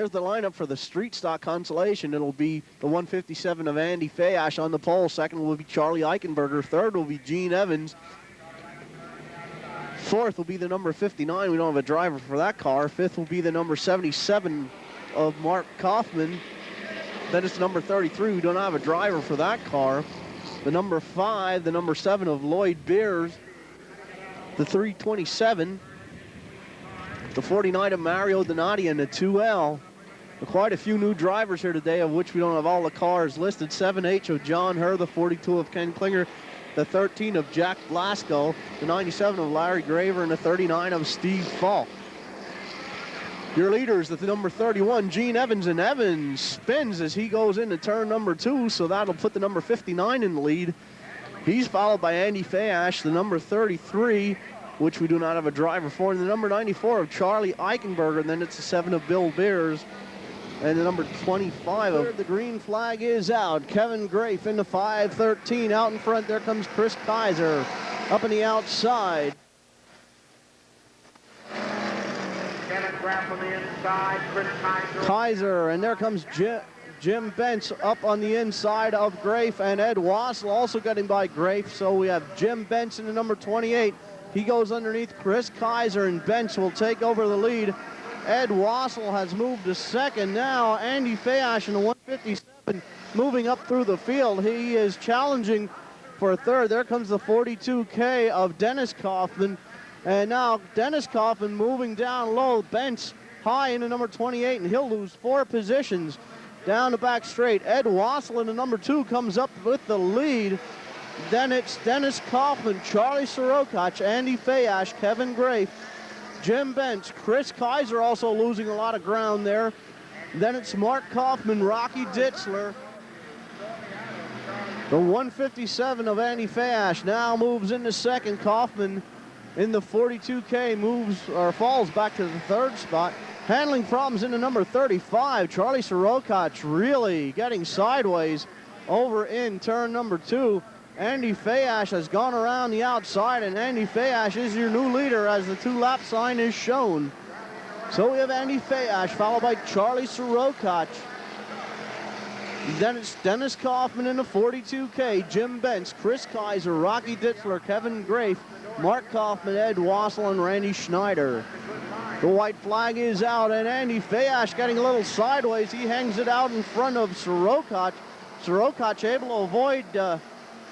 There's the lineup for the street stock consolation. It'll be the 157 of Andy Fayash on the pole. Second will be Charlie Eichenberger. Third will be Gene Evans. Fourth will be the number 59. We don't have a driver for that car. Fifth will be the number 77 of Mark Kaufman. Then it's number 33. We don't have a driver for that car. The number 5, the number 7 of Lloyd Beers. The 327. The 49 of Mario Donati and the 2L. Quite a few new drivers here today, of which we don't have all the cars listed. 7H of John Herr, the 42 of Ken Klinger, the 13 of Jack Blasco, the 97 of Larry Graver, and the 39 of Steve Falk. Your leaders at the number 31, Gene Evans, and Evans spins as he goes into turn number 2, so that'll put the number 59 in the lead. He's followed by Andy Fayash, the number 33, which we do not have a driver for, and the number 94 of Charlie Eichenberger, and then it's the 7 of Bill Beers, and the number 25 of the green flag is out. Kevin Grafe into 513. Out in front, there comes Chris Kaiser. Up on the outside. Kevin Grafe on the inside, Chris Kaiser, and there comes Jim Bentz up on the inside of Grafe, and Ed Wassel also getting by Grafe. So we have Jim Bentz in the number 28. He goes underneath Chris Kaiser, and Bentz will take over the lead. Ed Wassel has moved to second. Now Andy Fayash in the 157 moving up through the field. He is challenging for a third. There comes the 42K of Dennis Kaufman. And now Dennis Kaufman moving down low. Bentz high in the number 28, and he'll lose 4 positions down the back straight. Ed Wassel in the number 2 comes up with the lead. Then it's Dennis Kaufman, Charlie Sirokach, Andy Fayash, Kevin Grafe, Jim Bentz, Chris Kaiser also losing a lot of ground there. Then it's Mark Kaufman, Rocky Ditzler. The 157 of Andy Fayash now moves into second. Kaufman in the 42K moves or falls back to the third spot. Handling problems in the number 35. Charlie Sirokach really getting sideways over in turn number 2. Andy Fayash has gone around the outside, and Andy Fayash is your new leader as the 2-lap sign is shown. So we have Andy Fayash followed by Charlie Sirokach. Then it's Dennis Kaufman in the 42K, Jim Bentz, Chris Kaiser, Rocky Ditzler, Kevin Grafe, Mark Kaufman, Ed Wassel, and Randy Schneider. The white flag is out, and Andy Fayash getting a little sideways. He hangs it out in front of Sirokach. Sirokach able to avoid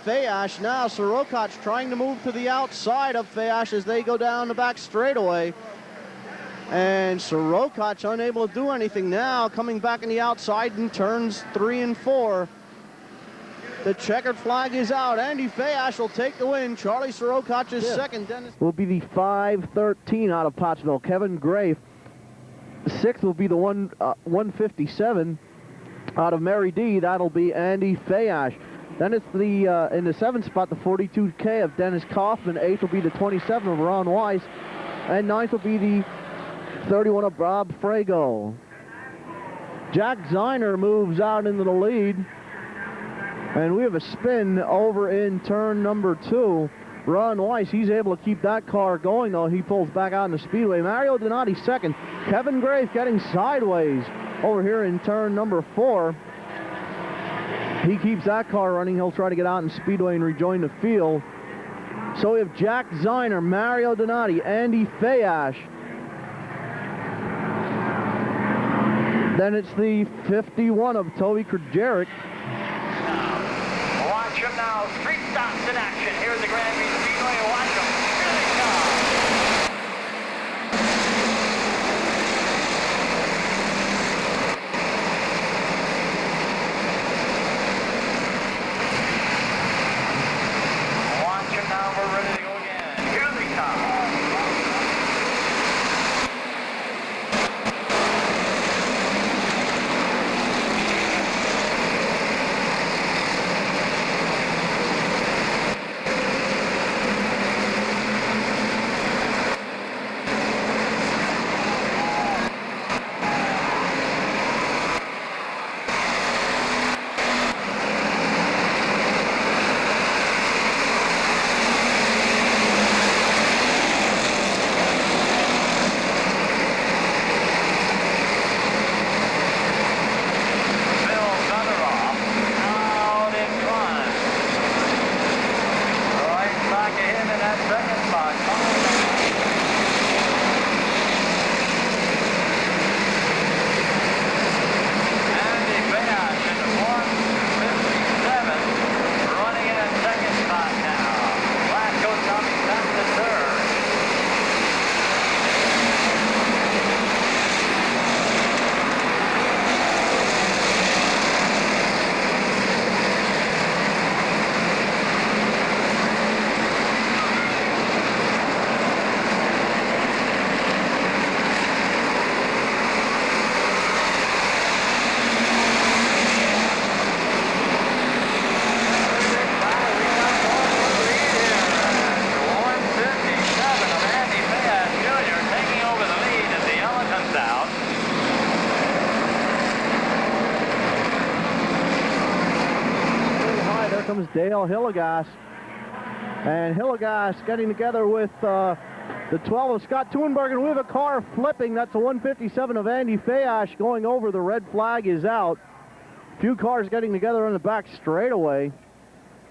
Fayash. Now Sirokach trying to move to the outside of Fayash as they go down the back straightaway. And Sirokach unable to do anything now, coming back in the outside in turns 3 and 4. The checkered flag is out. Andy Fayash will take the win. Charlie Sirokach is second. Dennis will be the 513 out of Pottsville, Kevin Grafe. Sixth will be the 157 out of Mary D. That'll be Andy Fayash. Then it's the in the 7th spot, the 42K of Dennis Kaufman. 8th will be the 27 of Ron Weiss. And 9th will be the 31 of Bob Frago. Jack Zeiner moves out into the lead. And we have a spin over in turn number 2. Ron Weiss, he's able to keep that car going, though. He pulls back out in the speedway. Mario Donati second. Kevin Grafe getting sideways over here in turn number 4. He keeps that car running. He'll try to get out in speedway and rejoin the field. So we have Jack Zeiner, Mario Donati, Andy Fayash. Then it's the 51 of Toby Krajeric. Watch him now. Street stocks in action here at the Grand Prix Speedway. Watch him. Here they come. Watch him now. We're ready to go again. Here they come. Dale Hillegas. And Hillegas getting together with the 12 of Scott Thunberg, and we have a car flipping. That's a 157 of Andy Fayash going over. The red flag is out. A few cars getting together on the back straightaway.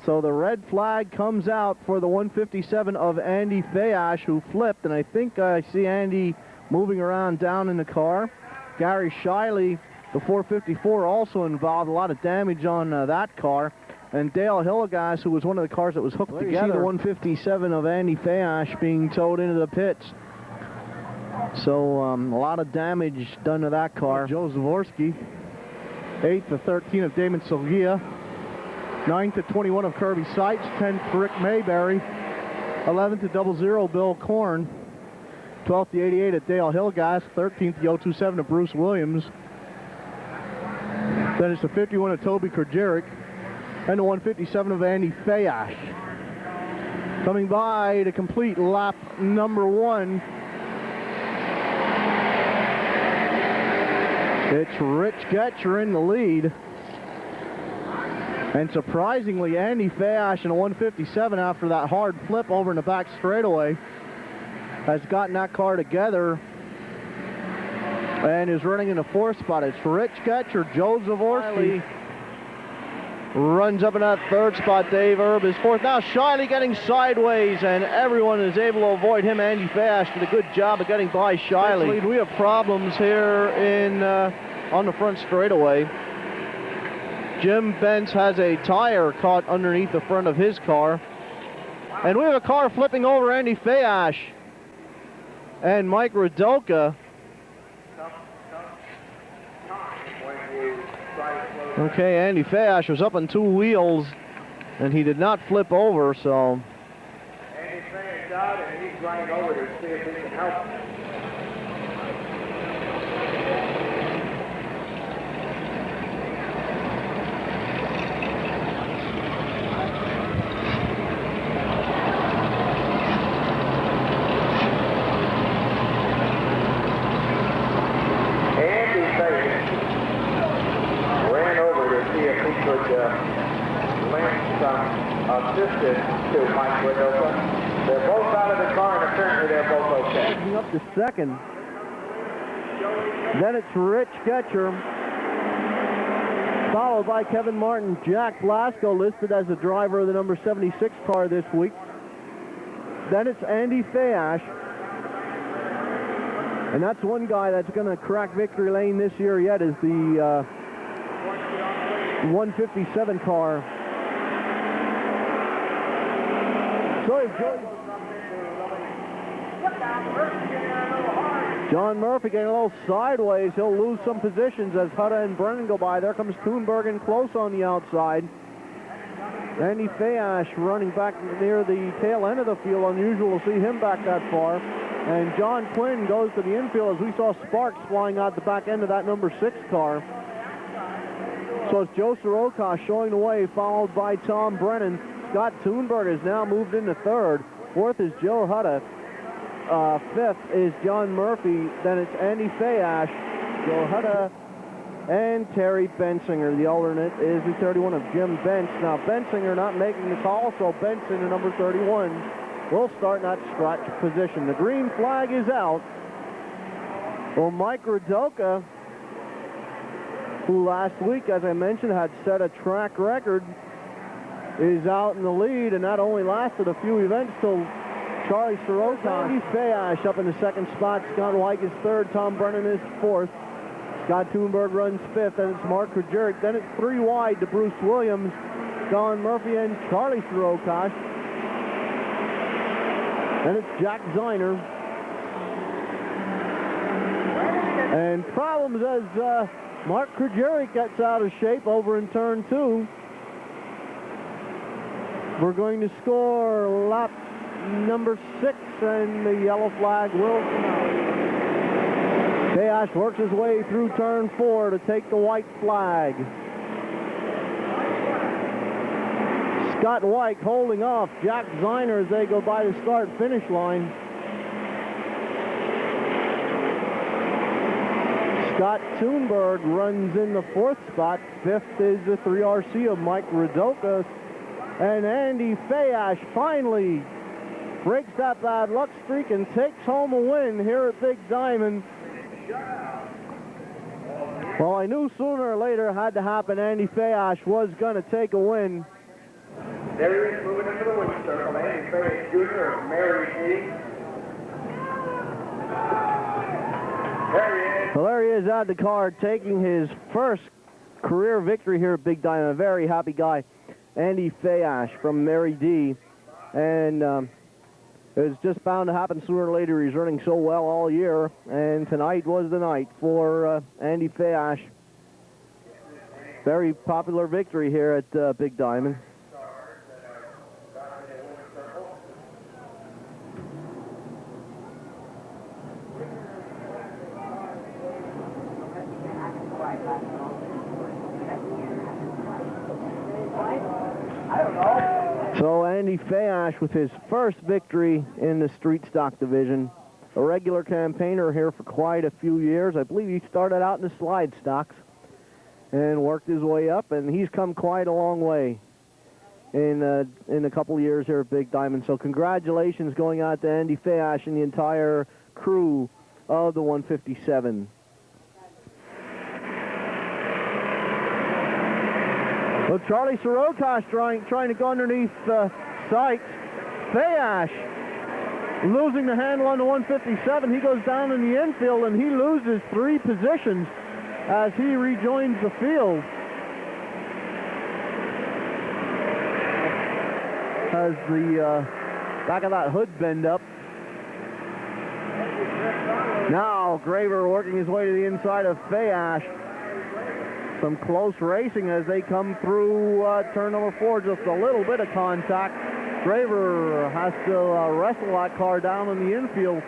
So the red flag comes out for the 157 of Andy Fayash, who flipped, and I think I see Andy moving around down in the car. Gary Shiley, the 454, also involved. A lot of damage on that car. And Dale Hillegas, who was one of the cars that was hooked together. The 157 of Andy Fayash being towed into the pits. So a lot of damage done to that car. Joe Zavorsky, 8th to 13 of Damon Silgia, 9th to 21 of Kirby Seitz, 10th for Rick Mayberry, 11th to 00 Bill Korn, 12th to 88 at Dale Hillegas, 13th to 027 of Bruce Williams. Then it's the 51 of Toby Kerjeric, and the 157 of Andy Fayash. Coming by to complete lap number 1. It's Rich Getcher in the lead. And surprisingly, Andy Fayash in a 157 after that hard flip over in the back straightaway has gotten that car together and is running in the 4th spot. It's Rich Getcher, Joe Zavorsky runs up in that 3rd spot. Dave Erb is 4th. Now Shiley getting sideways, and everyone is able to avoid him. Andy Fayash did a good job of getting by Shiley. We have problems here in on the front straightaway. Jim Bentz has a tire caught underneath the front of his car. And we have a car flipping over Andy Fayash and Mike Rudoka. Okay, Andy Fayash was up on 2 wheels, and he did not flip over, so... Andy's Fayash out, and he's running over to see if he can help. Assistance to Mike Rudoka. They're both out of the car, and apparently they're both okay. Moving up to 2nd. Then it's Rich Getcher, followed by Kevin Martin. Jack Blasco listed as the driver of the number 76 car this week. Then it's Andy Fayash. And that's one guy that's going to crack victory lane this year yet, is the 157 car. John Murphy getting a little sideways. He'll lose some positions as Hutta and Brennan go by. There comes Thunberg in close on the outside. Andy Fayash running back near the tail end of the field. Unusual to see him back that far. And John Quinn goes to the infield as we saw sparks flying out the back end of that number 6 car. So it's Joe Soroka showing the way, followed by Tom Brennan. Scott Thunberg has now moved into 3rd. 4th is Joe Hutta. 5th is John Murphy. Then it's Andy Fayash, Joe Hutta, and Terry Bensinger. The alternate is the 31 of Jim Bentz. Now Bensinger not making the call, so Benson, the number 31, will start in that scratch position. The green flag is out. Well, Mike Rudoka, who last week, as I mentioned, had set a track record, is out in the lead, and that only lasted a few events till Charlie Soroka. Andy Fayash up in the 2nd spot. Scott White is 3rd. Tom Brennan is 4th. Scott Thunberg runs 5th, and it's Mark Kerjeric. Then it's 3 wide to Bruce Williams, Don Murphy, and Charlie Soroka. Then it's Jack Ziner. And problems as Mark Kerjeric gets out of shape over in turn 2. We're going to score lap number 6, and the yellow flag will come out. Fayash works his way through turn 4 to take the white flag. Scott White holding off Jack Ziner as they go by the start-finish line. Scott Thunberg runs in the 4th spot. 5th is the 3RC of Mike Rudoka. And Andy Fayash finally breaks that bad luck streak and takes home a win here at Big Diamond. Well, I knew sooner or later it had to happen. Andy Fayash was going to take a win. There he is moving into the win circle. Andy Fayash Jr. of Mary D. There he is. Well, there he is at the car taking his first career victory here at Big Diamond. A very happy guy. Andy Fayash from Mary D. And it was just bound to happen sooner or later. He's running so well all year. And tonight was the night for Andy Fayash. Very popular victory here at Big Diamond. So Andy Fayash with his first victory in the street stock division. A regular campaigner here for quite a few years. I believe he started out in the slide stocks and worked his way up, and he's come quite a long way in a couple of years here at Big Diamond. So congratulations going out to Andy Fayash and the entire crew of the 157. Well, Charlie Sorokas trying to go underneath Sykes. Fayash losing the handle on the 157. He goes down in the infield, and he loses 3 positions as he rejoins the field. As the back of that hood bend up. Now Graver working his way to the inside of Fayash. Some close racing as they come through turn number 4. Just a little bit of contact. Graver has to wrestle that car down in the infield.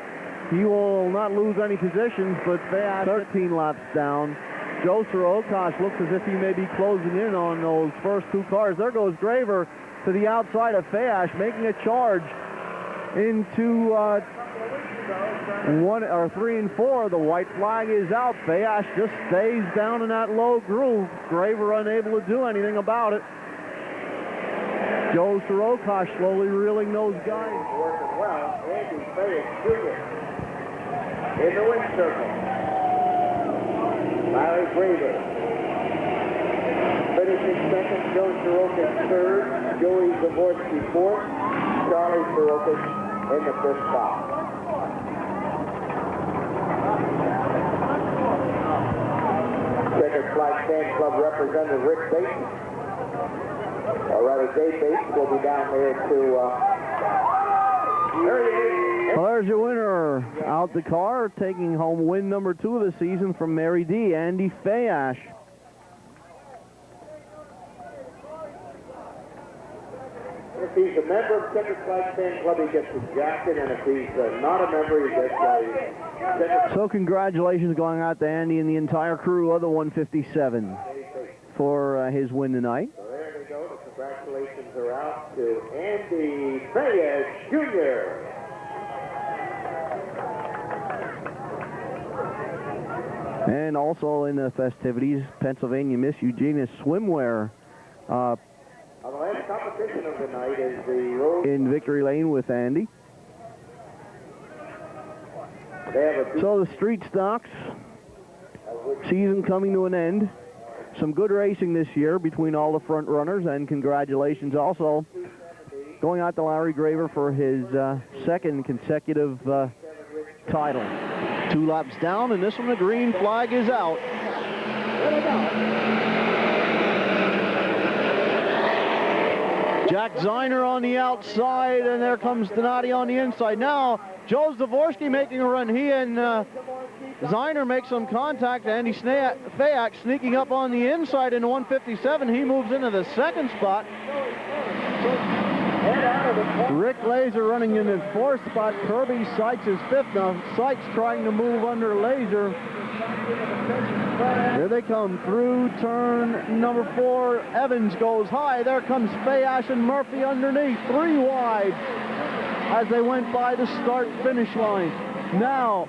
He will not lose any positions, but Fayash 13 laps down. Joe Sorokas looks as if he may be closing in on those first 2 cars. There goes Graver to the outside of Fayash, making a charge into 3 and 4. The white flag is out. Fayash just stays down in that low groove. Graver unable to do anything about it. Joe Sorokas slowly reeling those guys. Working well. Andy Fayash Jr. in the win circle. Larry Graver finishing second. Joe Sorokas third. Joey Zavorsky fourth. Charlie Sorokas in the 5th spot. Checkered Flag Fan Club representative Rick Bates, or rather Dave Bates, will be down there to there he is. Well, there's your winner out the car, taking home win number 2 of the season from Mary D, Andy Fayash. If he's a member of Checkered Flag Fan Club, he gets the jacket, and if he's not a member, he gets So congratulations going out to Andy and the entire crew of the 157 for his win tonight. So there we go. The congratulations are out to Andy Fayash Jr. And also in the festivities, Pennsylvania Miss Eugenia Swimwear The last competition of the night is the road in Victory Lane with Andy. So the street stocks season coming to an end. Some good racing this year between all the front runners, and congratulations also going out to Larry Graver for his second consecutive title. 2 laps down, and this one the green flag is out. Jack Ziner on the outside, and there comes Donati on the inside. Now, Joe Zavorsky making a run. He and Ziner make some contact. Andy Fayash sneaking up on the inside in the 157. He moves into the 2nd spot. Rick Laser running in his 4th spot. Kirby Sykes is 5th. Now, Sykes trying to move under Laser. Here they come through turn number 4. Evans goes high. There comes Fayash and Murphy underneath. 3 wide as they went by the start-finish line. Now,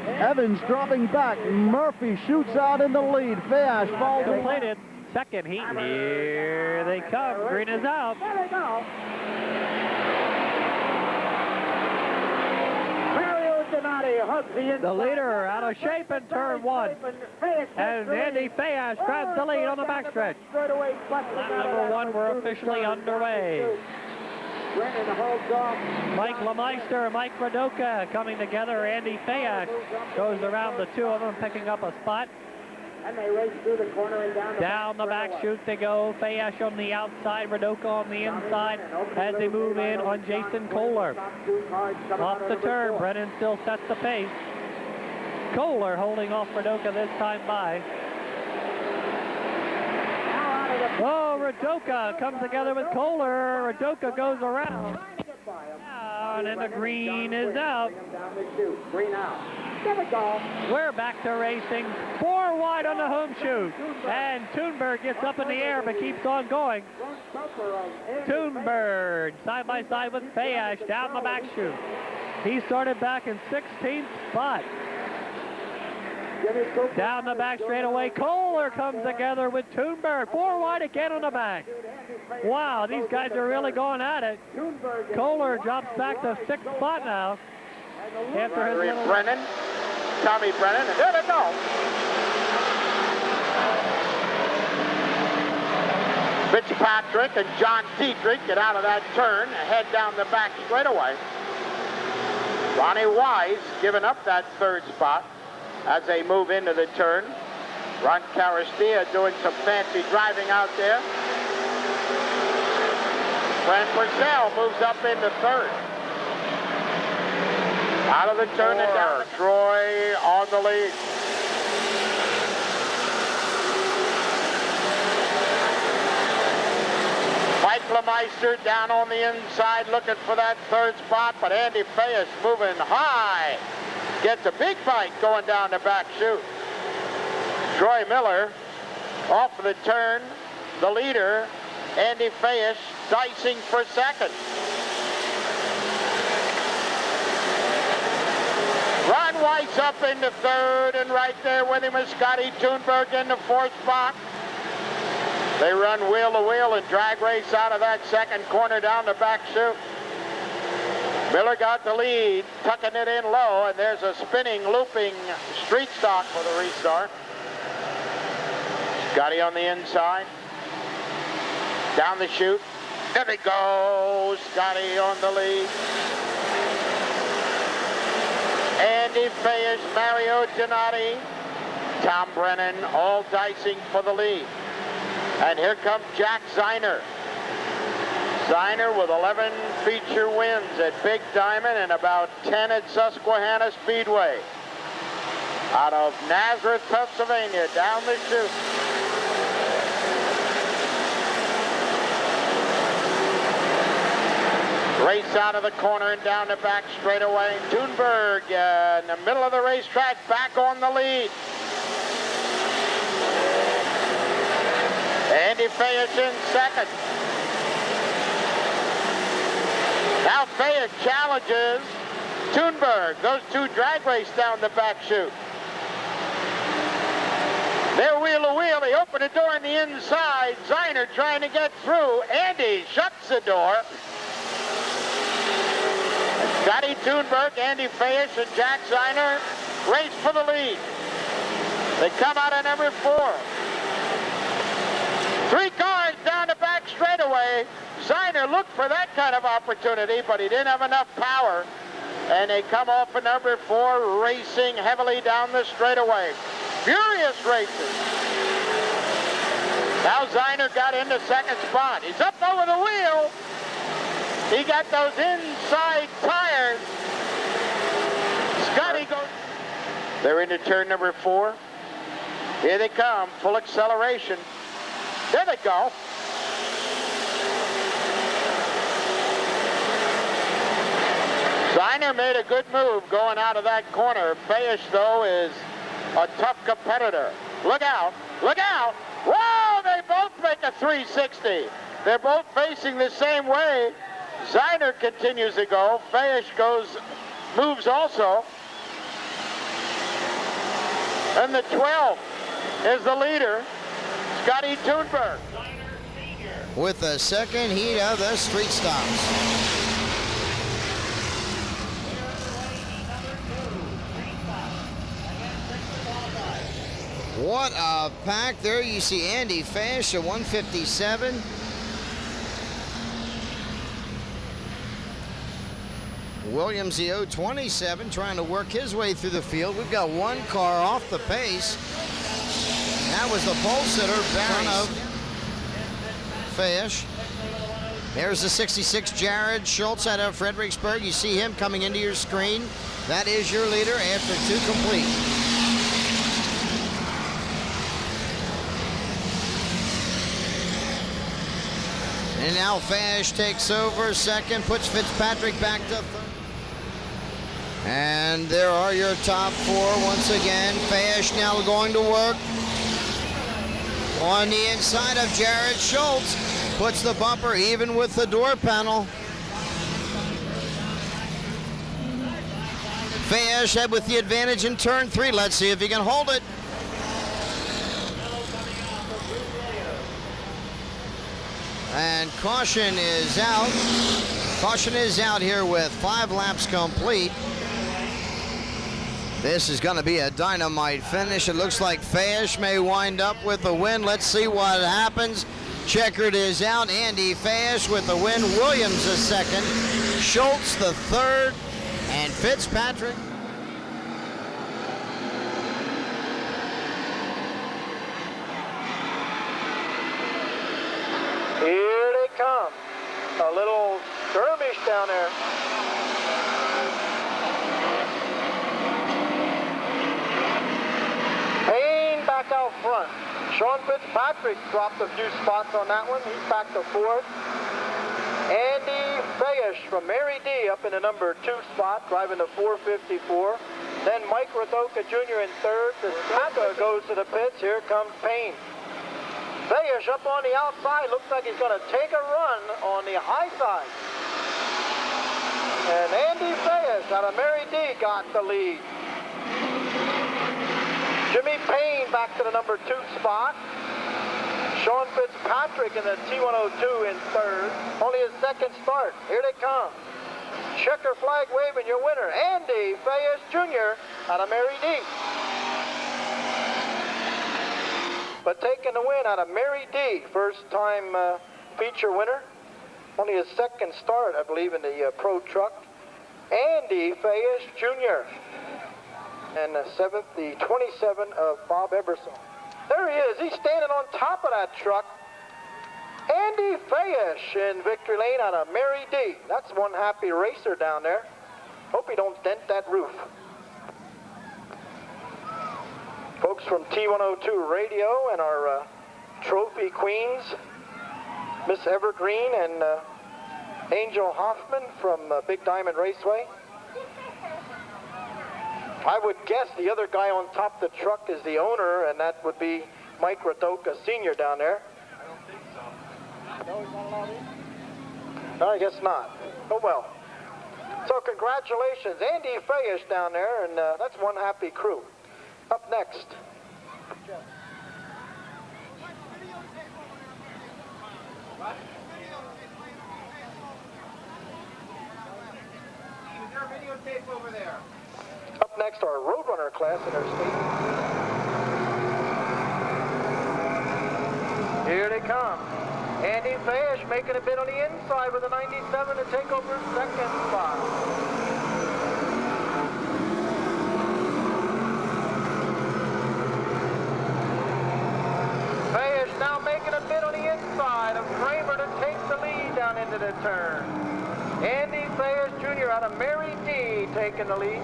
Evans dropping back. Murphy shoots out in the lead. Fayash falls completed. second heat. Here they come. Green is out. There they go. Mario Donati hugs the inside. The leader out of shape in turn 1. And Andy Fayash grabs the lead on the backstretch. Lap number 1, we're officially underway. Brennan holds off. Mike Lemeister and Mike Radoka coming together. Andy Fayash goes around the two of them, picking up a spot. And they race through the corner and Down the back chute they go. Fayash on the outside, Radoka on the inside as they move in on Jason Kohler. Off the turn, Brennan still sets the pace. Kohler holding off Radoka this time by. Oh, Radoka comes together with Kohler. Radoka goes around. Down, and the green is out. Green out. There we go. We're back to racing. 4 wide on the home chute. And Thunberg gets up in the air but keeps on going. Thunberg side by side with Fayash down the back chute. He started back in 16th spot. Down the back straightaway, Kohler comes together with Thunberg. 4 wide again on the back. Wow, these guys are really going at it. Kohler drops back to 6th spot now. After his little... Brennan, Tommy Brennan, and there they go. Fitzpatrick and John Dietrich get out of that turn and head down the back straightaway. Ronnie Wise giving up that 3rd spot as they move into the turn. Ron Carastia doing some fancy driving out there. Fran Purcell moves up into 3rd. Out of the turn and down. Troy on the lead. Mike Lemeister down on the inside looking for that 3rd spot, but Andy Fayash moving high. Gets a big fight going down the back chute. Troy Miller off of the turn. The leader, Andy Fayash, dicing for 2nd. Ron Weiss up into 3rd, and right there with him is Scotty Thunberg in the 4th spot. They run wheel to wheel and drag race out of that 2nd corner down the back chute. Miller got the lead, tucking it in low, and there's a spinning, looping street stock for the restart. Scotty on the inside. Down the chute. There we go. Scotty on the lead. Andy Fayash, Mario Donati, Tom Brennan, all dicing for the lead. And here comes Jack Zeiner. Zeiner with 11 feature wins at Big Diamond and about 10 at Susquehanna Speedway. Out of Nazareth, Pennsylvania, down the chute. Race out of the corner and down the back straightaway. Thunberg in the middle of the racetrack, back on the lead. Andy Fayash in 2nd. Now Fayash challenges Thunberg. Those two drag race down the back chute. They're wheel to wheel. They open the door on the inside. Zeiner trying to get through. Andy shuts the door. Scotty Thunberg, Andy Fayash, and Jack Zeiner race for the lead. They come out of number 4. 3 cars down the back straightaway. Zeiner looked for that kind of opportunity, but he didn't have enough power. And they come off of number 4, racing heavily down the straightaway. Furious races. Now Zeiner got into 2nd spot. He's up over the wheel. He got those inside tires. Scotty goes. They're into turn number 4. Here they come, full acceleration. There they go. Zeiner made a good move going out of that corner. Fayash, though, is a tough competitor. Look out, look out. Whoa, they both make a 360. They're both facing the same way. Zeiner continues to go. Fayash moves also. And the 12 is the leader. Scotty Thunberg. with the second heat of the street stocks. What a pack there. You see Andy Fayash at 157. Williams, the 027, trying to work his way through the field. We've got one car off the pace. That was the pole sitter, Baron of Fayash. There's the 66 Jared Schultz out of Fredericksburg. You see him coming into your screen. That is your leader after 2 complete. And now Fayash takes over second, puts Fitzpatrick back to third. And there are your top 4 once again. Fayash now going to work on the inside of Jared Schultz. Puts the bumper even with the door panel. Fayash had with the advantage in turn 3. Let's see if he can hold it. And caution is out. Caution is out here with 5 laps complete. This is going to be a dynamite finish. It looks like Fayash may wind up with the win. Let's see what happens. Checkered is out. Andy Fayash with the win. Williams the second. Schultz the third. And Fitzpatrick. Here they come. A little skirmish down there. Payne back out front. Sean Fitzpatrick dropped a few spots on that one. He's back to 4th. Andy Fayash from Mary D up in the number 2 spot, driving the 454. Then Mike Radoka Jr. in 3rd. Fitzpatrick goes to the pits. Here comes Payne. Fayash up on the outside. Looks like he's going to take a run on the high side. And Andy Fayash out of Mary D got the lead. Jimmy Payne back to the number 2 spot. Sean Fitzpatrick in the T102 in 3rd. Only his 2nd start. Here they come. Checker flag waving, your winner, Andy Fayash Jr. out of Mary D. But taking the win out of Mary D. First time feature winner. Only his 2nd start, I believe, in the pro truck. Andy Fayash Jr. And the 7th, the 27 of Bob Eberson. There he is. He's standing on top of that truck. Andy Fayash in victory lane out of Mary D. That's one happy racer down there. Hope he don't dent that roof. Folks from T102 Radio and our trophy queens, Miss Evergreen and Angel Hoffman from Big Diamond Raceway. I would guess the other guy on top of the truck is the owner, and that would be Mike Radoka Sr. down there. I don't think so. No, he's not allowed in? No, I guess not. Oh, well. So congratulations, Andy Fayash down there, and that's one happy crew. Up next. Is there a videotape over there? Up next, our Roadrunner class in our state. Here they come. Andy Fayash making a bid on the inside with a 97 to take over 2nd spot. Fayash now making a bid on the inside of Kramer to take the lead down into the turn. Andy Fayash Jr. out of Mary D taking the lead.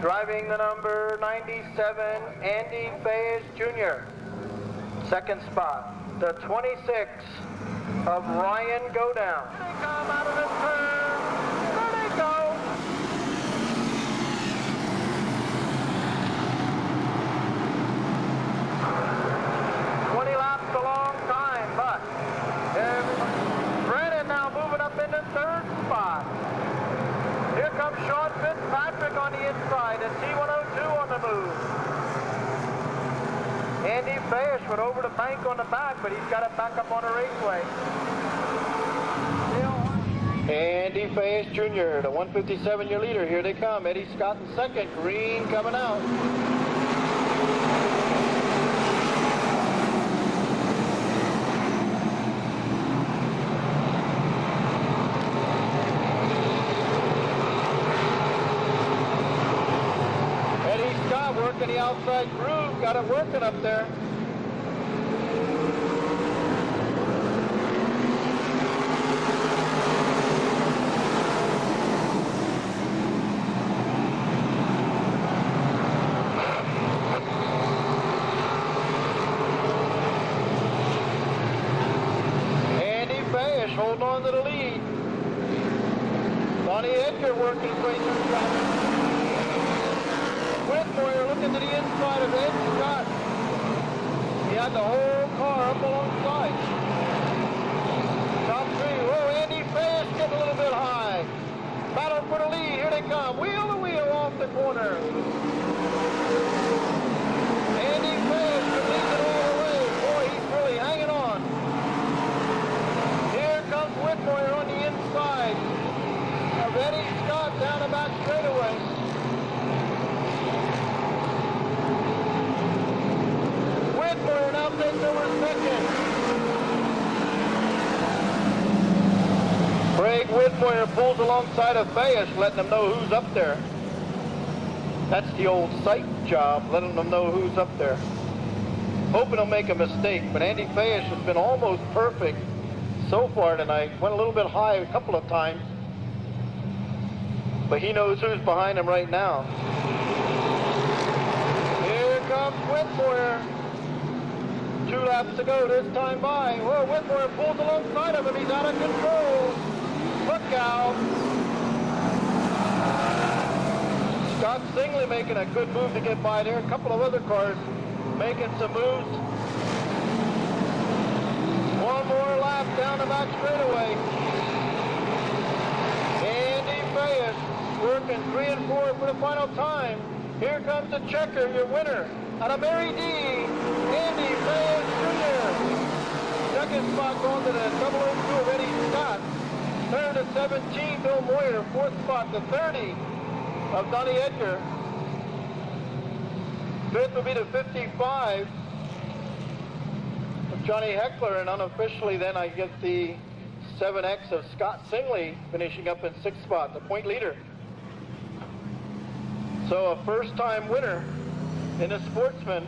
Driving the number 97, Andy Fayash Jr. 2nd spot. The 26 of Ryan Godown. They come out of the turn. There they go. Laps a long time, but Brennan now moving up into 3rd spot. Here comes Sean Fitzpatrick on the inside, and T102 on the move. Andy Fayash went over the bank on the back, but he's got it back up on the raceway. Andy Fayash Jr., the 157-year leader. Here they come. Eddie Scott in second. Green coming out. Eddie Scott working the outside groove. Got it working up there. Holding on to the lead. Donnie Edgar working his way through traffic. Whitmore looking to the inside of Ed Scott. He had the whole car up alongside. Top three. Whoa, Andy Fayash getting a little bit high. Battle for the lead. Here they come. Wheel to wheel off the corner. Andy Fayash can lead it all the way. Boy, he's really hanging on. Whitmore on the inside of Eddie Scott down the back straightaway. Whitmore now takes over second. Craig Whitmore pulls alongside of Fayash, letting them know who's up there. That's the old sight job, letting them know who's up there. Hoping he'll make a mistake, but Andy Fayash has been almost perfect so far tonight. Went a little bit high a couple of times, but he knows who's behind him right now. Here comes Whitmore. 2 laps to go this time by. Whoa, Whitmore pulls alongside of him. He's out of control. Look out. Scott Singley making a good move to get by there. A couple of other cars making some moves. One more lap down the back straightaway. Andy Fayash working 3 and 4 for the final time. Here comes the checker, your winner. Out of Mary D, Andy Fayash Jr. Second spot going to the 002 of Eddie Scott. Third to 17, Bill Moyer. Fourth spot to 30 of Donnie Edgar. Fifth will be to 55. Johnny Heckler, and unofficially then I get the 7X of Scott Singley finishing up in 6th spot, the point leader. So a first-time winner in the Sportsman,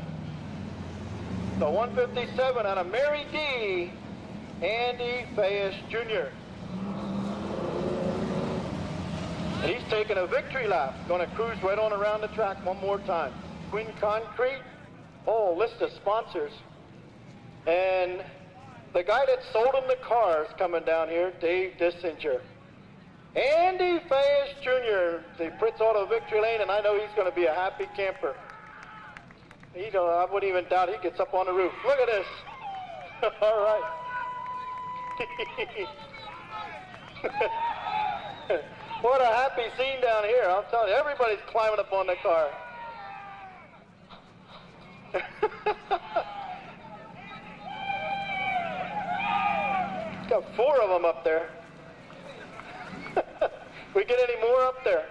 the 157 out of Mary D, Andy Fayash Jr. And he's taking a victory lap, going to cruise right on around the track one more time. Quinn Concrete, whole list of sponsors. And the guy that sold him the cars coming down here, Dave Dissinger. Andy Fayash Jr., the Pritz Auto Victory Lane, and I know he's going to be a happy camper. I wouldn't even doubt he gets up on the roof. Look at this. All right. What a happy scene down here. I'm telling you, everybody's climbing up on the car. Got 4 of them up there. We get any more up there?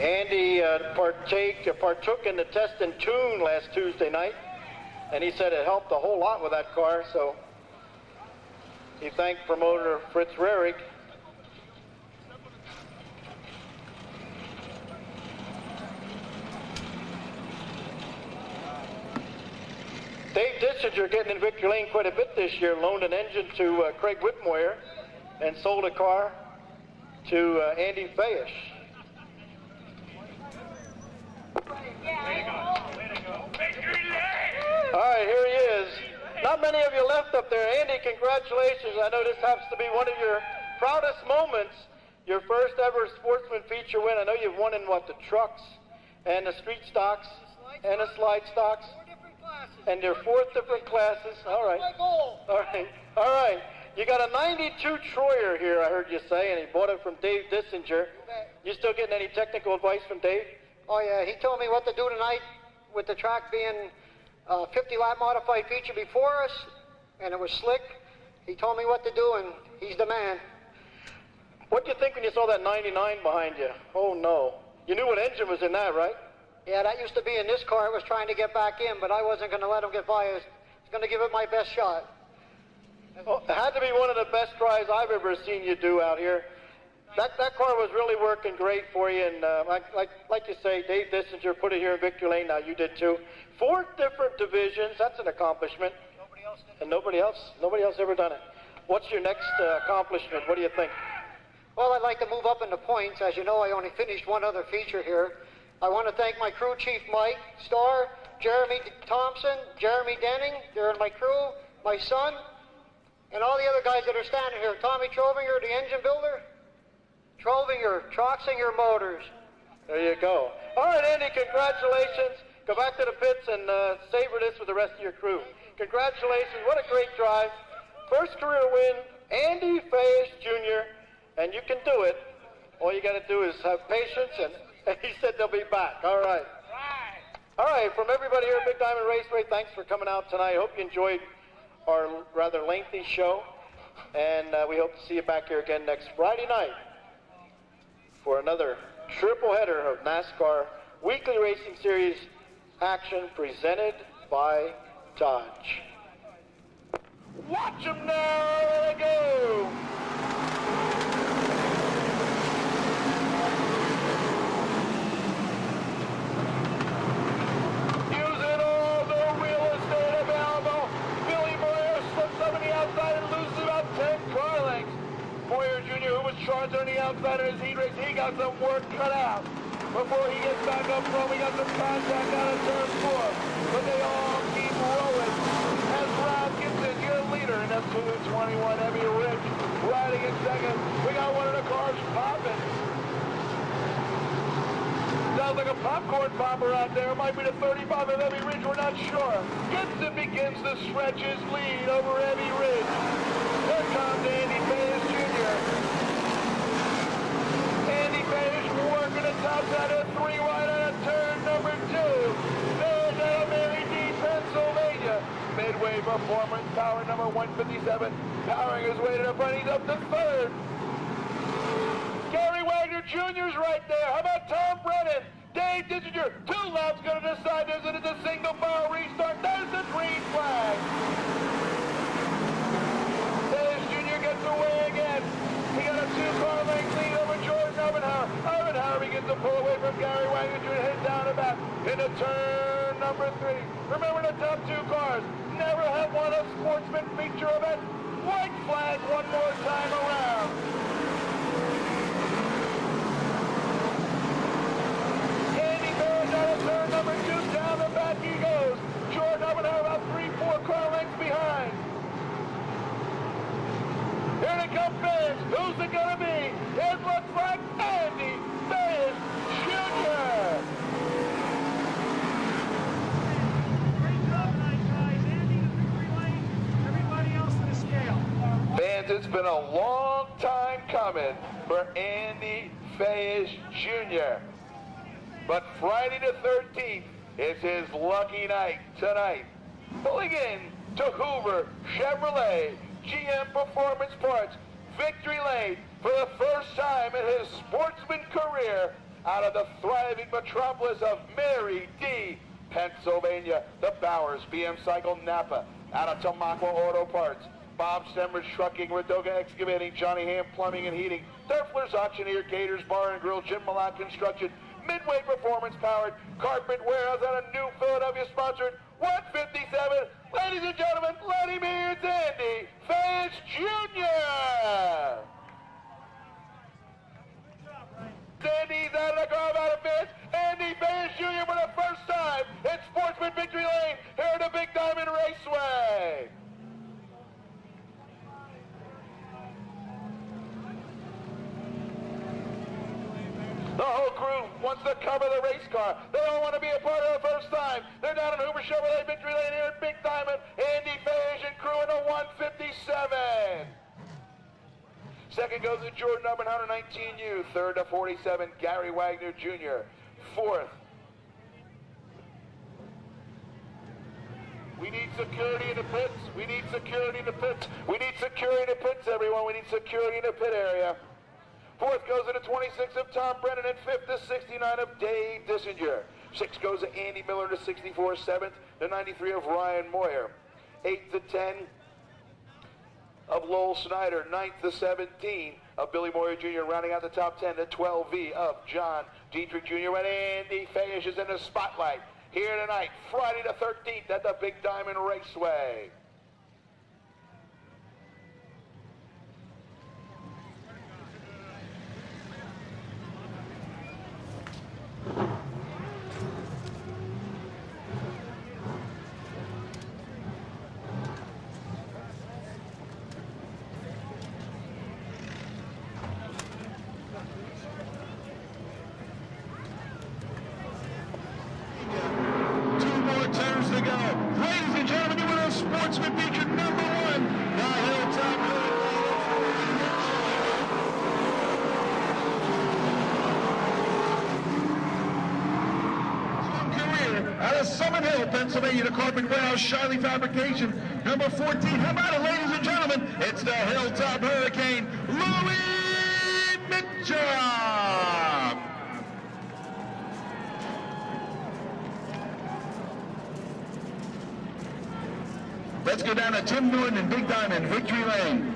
Andy partook in the test and tune last Tuesday night, and he said it helped a whole lot with that car, so he thanked promoter Fritz Rehrig. Dave Dissinger getting in Victory Lane quite a bit this year, loaned an engine to Craig Whitmoyer and sold a car to Andy Fayash. All right, here he is. Not many of you left up there. Andy, congratulations. I know this happens to be one of your proudest moments, your first ever sportsman feature win. I know you've won in what, the trucks and the street stocks and the slide stocks. And there are 4 different classes. All right. All right. All right. You got a 92 Troyer here, I heard you say, and he bought it from Dave Dissinger. You still getting any technical advice from Dave? Oh, yeah. He told me what to do tonight with the track being 50-lap modified feature before us, and it was slick. He told me what to do, and he's the man. What do you think when you saw that 99 behind you? Oh, no. You knew what engine was in that, right? Yeah, that used to be in this car. I was trying to get back in, but I wasn't going to let him get by. I was going to give it my best shot. Well, it had to be one of the best tries I've ever seen you do out here. That car was really working great for you, and like you say, Dave Dissinger put it here in Victory Lane. Now you did too. 4 different divisions. That's an accomplishment. Nobody else did it. And nobody else ever done it. What's your next accomplishment? What do you think? Well, I'd like to move up in the points. As you know, I only finished one other feature here. I want to thank my crew chief, Mike Starr, Jeremy Thompson, Jeremy Denning. They're in my crew, my son, and all the other guys that are standing here. Tommy Trovinger, the engine builder. Trovinger, Troxinger Motors. There you go. All right, Andy, congratulations. Go back to the pits and savor this with the rest of your crew. Congratulations. What a great drive. First career win, Andy Fayash Jr., and you can do it. All you got to do is have patience, and he said they'll be back. All right. All right, from everybody here at Big Diamond Raceway, thanks for coming out tonight. I hope you enjoyed our rather lengthy show, and we hope to see you back here again next Friday night for another triple header of NASCAR Weekly Racing Series action presented by Dodge. Watch them now, there they go. Using all the real estate available, Billy Moyer slips up on the outside and loses about 10 car lengths. Moyer Jr., who was charged on the outside in his heat race, he got some work cut out. Before he gets back up front, we got some contact out of turn 4. But they all keep rolling. As Rob Gibson, your leader in that 221 Heavy Ridge, riding in second. We got one of the cars popping. Sounds like a popcorn popper out there. It might be the 35 of Heavy Ridge, we're not sure. Gibson begins to stretch his lead over Heavy Ridge. Here comes Andy Fayash Jr. Andy Fayash working the top side of 3 right out of turn number 2. There's out of Mary D, Pennsylvania. Midway Performance Power number 157. Powering his way to the front. He's up to 3rd. Gary Wagner Jr.'s right there. How about Tom Brennan? Dave Dissinger. 2 laps going to decide this. It is a single file restart. There's the green flag. Fayash Jr. gets away again. He got a 2-car length lead over George Obenhauer. Obenhauer begins to pull away from Gary Wagner Jr. Head down and back into turn number 3. Remember the top 2 cars never have won a sportsman feature event. White flag one more time around. Andy Fayash out of turn number 2. Down the back he goes. George Obenhauer about 3-4 car lengths behind. Here they come, Fayash. Who's it going to be? It looks like Andy Fayash Jr. Great job tonight, guys. Andy, the victory lane. Everybody else to the scale. Fans, it's been a long time coming for Andy Fayash Jr. But Friday the 13th is his lucky night tonight. Pulling in to Hoover Chevrolet GM Performance Parts, Victory Lane, for the first time in his sportsman career out of the thriving metropolis of Mary D, Pennsylvania. The Bowers BM Cycle Napa, out of Tamaqua Auto Parts, Bob Stemmer's Trucking, Radoga Excavating, Johnny Ham Plumbing and Heating, Derfler's Auctioneer, Gators Bar and Grill, Jim Malott Construction, midway performance-powered carpet warehouse out of New Philadelphia, sponsored 157. Ladies and gentlemen, let him hear it's Andy Fayash Jr. Andy's out of the crowd, out of fifth. Andy Fayash Jr. for the first time in Sportsman Victory Lane here at the Big Diamond Raceway. The whole crew wants to cover the race car. They all want to be a part of the first time. They're down in Hoover Chevrolet Victory Lane here at Big Diamond. Andy Fayash and crew in the 157. Second goes to Jordan Upman, 119U. Third to 47, Gary Wagner Jr. Fourth. We need security in the pits. We need security in the pits. We need security in the pits, everyone. We need security in the pit area. Fourth goes to the 26 of Tom Brennan, and fifth to 69 of Dave Dissinger. Sixth goes to Andy Miller to 64, seventh to 93 of Ryan Moyer. Eighth to 10 of Lowell Snyder, ninth to 17 of Billy Moyer Jr., rounding out the top 10 to 12V of John Dietrich Jr. And Andy Fayash is in the spotlight here tonight, Friday the 13th at the Big Diamond Raceway. Sportsman feature number one, the Hilltop career out of Summit Hill, Pennsylvania, the carpet warehouse, Shiley Fabrication, number 14. How about it, ladies and gentlemen? It's the Hilltop Hurricane, Louis Mitchell. Let's go down to Tim Newton in Big Diamond, Victory Lane.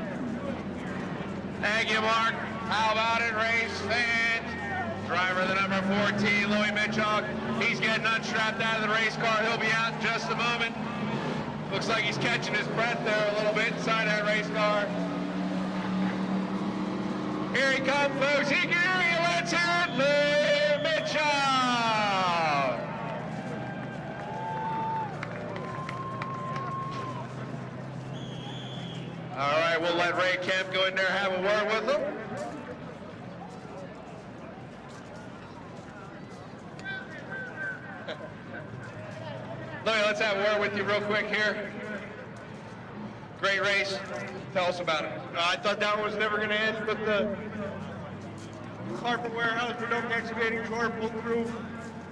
Thank you, Mark. How about it, race fans? Driver the number 14, Louis Mitchell. He's getting unstrapped out of the race car. He'll be out in just a moment. Looks like he's catching his breath there a little bit inside that race car. Here he comes, folks. He can hear you. Let's hear it, Louis Mitchell. All right, we'll let Ray Kemp go in there and have a word with him. Louis, let's have a word with you real quick here. Great race. Tell us about it. I thought that one was never going to end, but the carpet warehouse, Renault excavating drawer pulled through,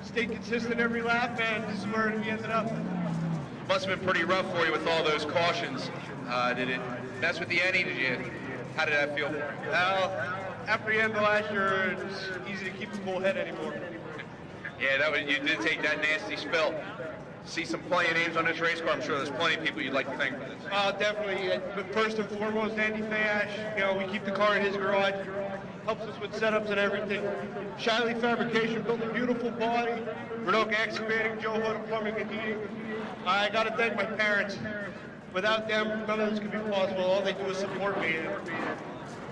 stayed consistent every lap, and this is where he ended up. Must have been pretty rough for you with all those cautions. Did it mess with the Eddie? How did that feel? Well, after the end of last year, it's easy to keep a cool head anymore. Yeah, you did take that nasty spill. See some plenty of names on this race car. I'm sure there's plenty of people you'd like to thank for this. Definitely. But first and foremost, Andy Fayash. You know, we keep the car in his garage. Helps us with setups and everything. Shiley Fabrication built a beautiful body. Renault Excavating, Joe Hood Plumbing and Heating. I got to thank my parents. Without them, none of this could be possible. All they do is support me, and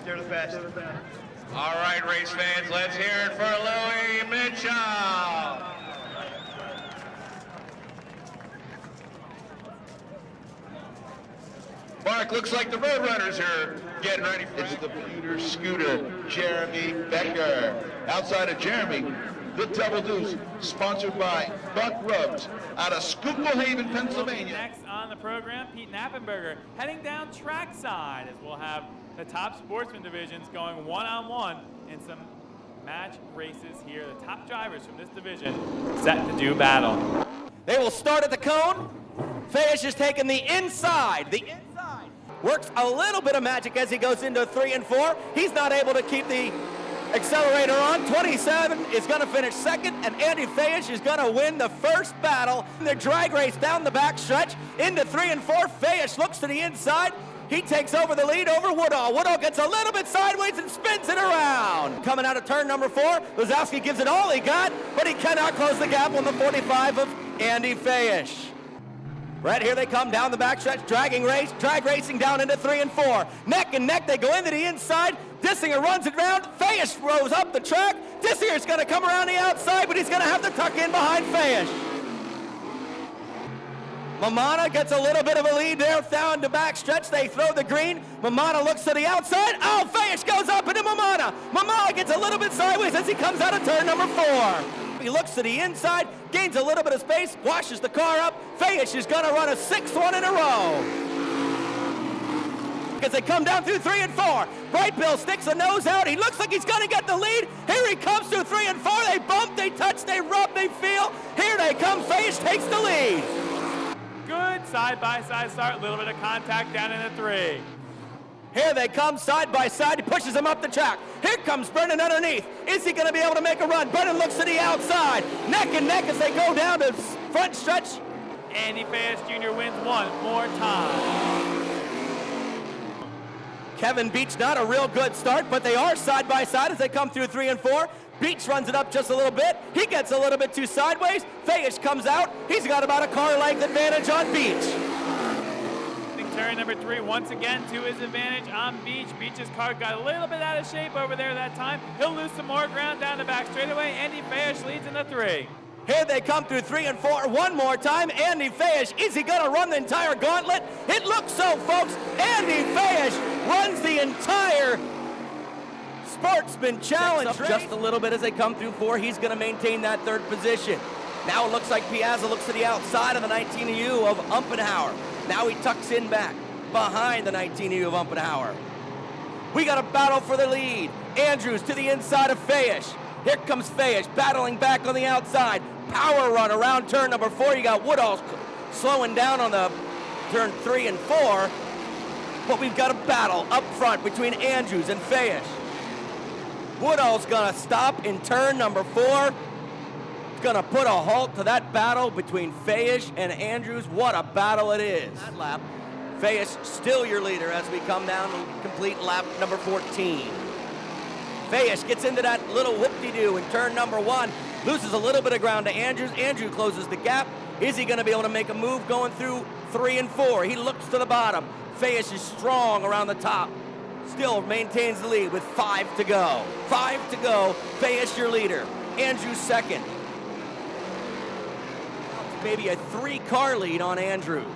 they're the best. All right, race fans, let's hear it for Louis Mitchell. Mark, looks like the Roadrunners are getting ready for it. It's the Pewter Scooter, Jeremy Becker. Outside of Jeremy, the Double Deuce, sponsored by Buck Rubs out of Schuylkill Haven, Pennsylvania. Next on the program, Pete Knappenberger heading down trackside as we'll have the top sportsman divisions going one-on-one in some match races here. The top drivers from this division set to do battle. They will start at the cone. Fayash is taking the inside. The inside works a little bit of magic as he goes into 3 and 4. He's not able to keep the accelerator on. 27 is going to finish second, and Andy Fayash is going to win the first battle in the drag race down the back stretch into 3 and 4. Fayash looks to the inside. He takes over the lead over Woodall. Woodall gets a little bit sideways and spins it around. Coming out of turn number 4, Lazowski gives it all he got, but he cannot close the gap on the 45 of Andy Fayash. Right here they come down the backstretch, drag racing down into 3 and 4. Neck and neck, they go into the inside. Dissinger runs it round. Fayash rows up the track. Dissinger's gonna come around the outside, but he's gonna have to tuck in behind Fayash. Mamana gets a little bit of a lead there down the backstretch. They throw the green. Mamana looks to the outside. Oh, Fayash goes up into Mamana. Mamana gets a little bit sideways as he comes out of turn number 4. He looks to the inside, gains a little bit of space, washes the car up. Fayash is gonna run a 6th one in a row. As they come down through 3 and 4. Bright Bill sticks a nose out. He looks like he's gonna get the lead. Here he comes through 3 and 4. They bump, they touch, they rub, they feel. Here they come. Fayash takes the lead. Good side-by-side start, a little bit of contact down in the 3. Here they come side by side. He pushes him up the track. Here comes Brennan underneath. Is he going to be able to make a run? Brennan looks to the outside. Neck and neck as they go down the front stretch. Andy Fayash Jr. wins one more time. Kevin Beach, not a real good start, but they are side by side as they come through 3 and 4. Beach runs it up just a little bit. He gets a little bit too sideways. Fayash comes out. He's got about a car length advantage on Beach. Turn number 3 once again to his advantage on Beach. Beach's car got a little bit out of shape over there that time. He'll lose some more ground down the back straightaway. Andy Fayash leads in the 3. Here they come through 3 and 4 one more time. Andy Fayash, is he going to run the entire gauntlet? It looks so, folks. Andy Fayash runs the entire Sportsman Challenge. Just a little bit as they come through 4. He's going to maintain that 3rd position. Now it looks like Piazza looks to the outside of the 19EU of Umpenhauer. Now he tucks in back behind the 19EU of Umpenhauer. We got a battle for the lead. Andrews to the inside of Fayash. Here comes Fayash battling back on the outside. Power run around turn number 4. You got Woodall slowing down on the turn 3 and 4. But we've got a battle up front between Andrews and Fayash. Woodall's gonna stop in turn number 4. Gonna put a halt to that battle between Fayash and Andrews. What a battle it is. That lap, Fayash still your leader as we come down and complete lap number 14. Fayash gets into that little whoop-de-doo in turn number 1, loses a little bit of ground to Andrews. Andrew closes the gap. Is he gonna be able to make a move going through 3 and 4? He looks to the bottom. Fayash is strong around the top. Still maintains the lead with 5 to go. 5 to go, Fayash your leader. Andrews second. Maybe a 3-car lead on Andrews.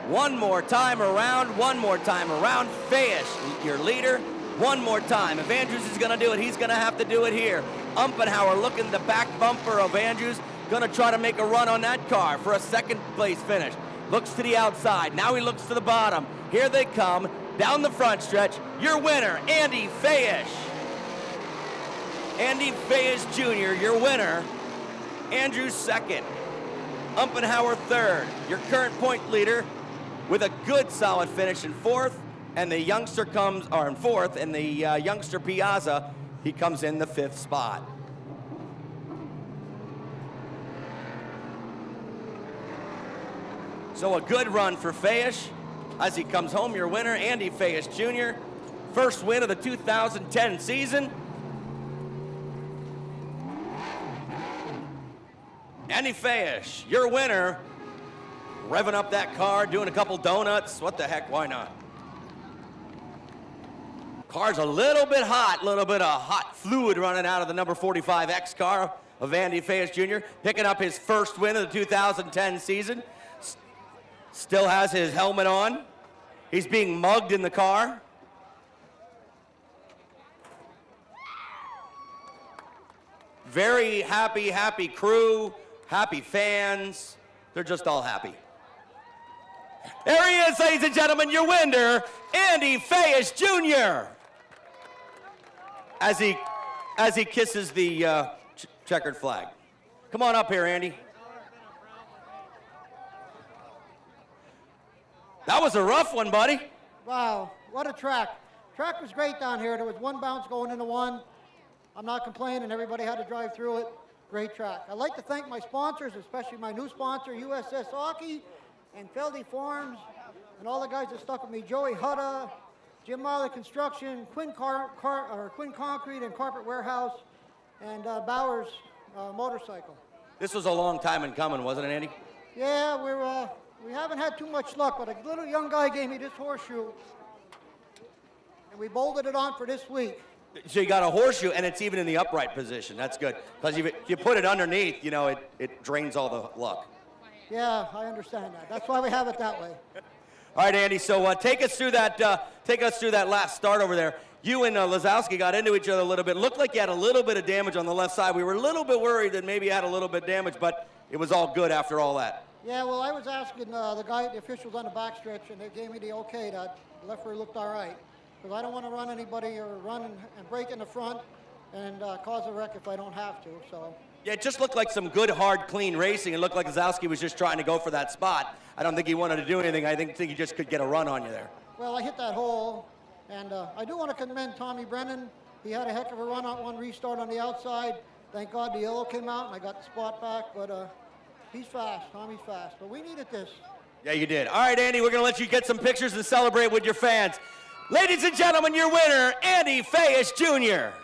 One more time around, Fayash, your leader, one more time. If Andrews is gonna do it, he's gonna have to do it here. Umpenhauer looking the back bumper of Andrews, gonna try to make a run on that car for a 2nd place finish. Looks to the outside, now he looks to the bottom. Here they come, down the front stretch. Your winner, Andy Fayash. Andy Fayash Jr., your winner. Andrews second. Umpenhauer third. Your current point leader with a good solid finish in 4th. And the youngster comes, or in 4th, and the youngster Piazza, he comes in the 5th spot. So a good run for Fayash as he comes home. Your winner, Andy Fayash Jr. First win of the 2010 season. Andy Fayash, your winner, revving up that car, doing a couple donuts. What the heck, why not? Car's a little bit hot, little bit of hot fluid running out of the number 45X car of Andy Fayash Jr., picking up his first win of the 2010 season. Still has his helmet on. He's being mugged in the car. Very happy crew. Happy fans. They're just all happy. There he is, ladies and gentlemen, your winner, Andy Fayash Jr. As he kisses the checkered flag. Come on up here, Andy. That was a rough one, buddy. Wow, what a track. Track was great down here. There was one bounce going into one. I'm not complaining. Everybody had to drive through it. great track. I'd like to thank my sponsors, especially my new sponsor, USS Hockey, and Feldy Farms, and all the guys that stuck with me, Joey Hutta, Jim Miley Construction, Quinn Concrete and Carpet Warehouse, and Bowers Motorcycle. This was a long time in coming, wasn't it, Andy? Yeah, we haven't had too much luck, but a little young guy gave me this horseshoe, and we bolted it on for this week. So you got a horseshoe, and it's even in the upright position. That's good, because if you put it underneath, you know, it drains all the luck. Yeah, I understand that. That's why we have it that way. All right, Andy. So take us through that. Take us through that last start over there. You and Lazowski got into each other a little bit. Looked like you had a little bit of damage on the left side. We were a little bit worried that maybe you had a little bit of damage, but it was all good after all that. Yeah, well, I was asking the officials on the backstretch, and they gave me the okay that the left rear looked all right. Because I don't want to run anybody or run and break in the front and cause a wreck if I don't have to. So. Yeah, it just looked like some good, hard, clean racing. It looked like Lazowski was just trying to go for that spot. I don't think he wanted to do anything. I think he just could get a run on you there. Well, I hit that hole, and I do want to commend Tommy Brennan. He had a heck of a run on one restart on the outside. Thank God the yellow came out, and I got the spot back. But he's fast. Tommy's fast. But we needed this. Yeah, you did. All right, Andy, we're going to let you get some pictures and celebrate with your fans. Ladies and gentlemen, your winner, Andy Fayash Jr.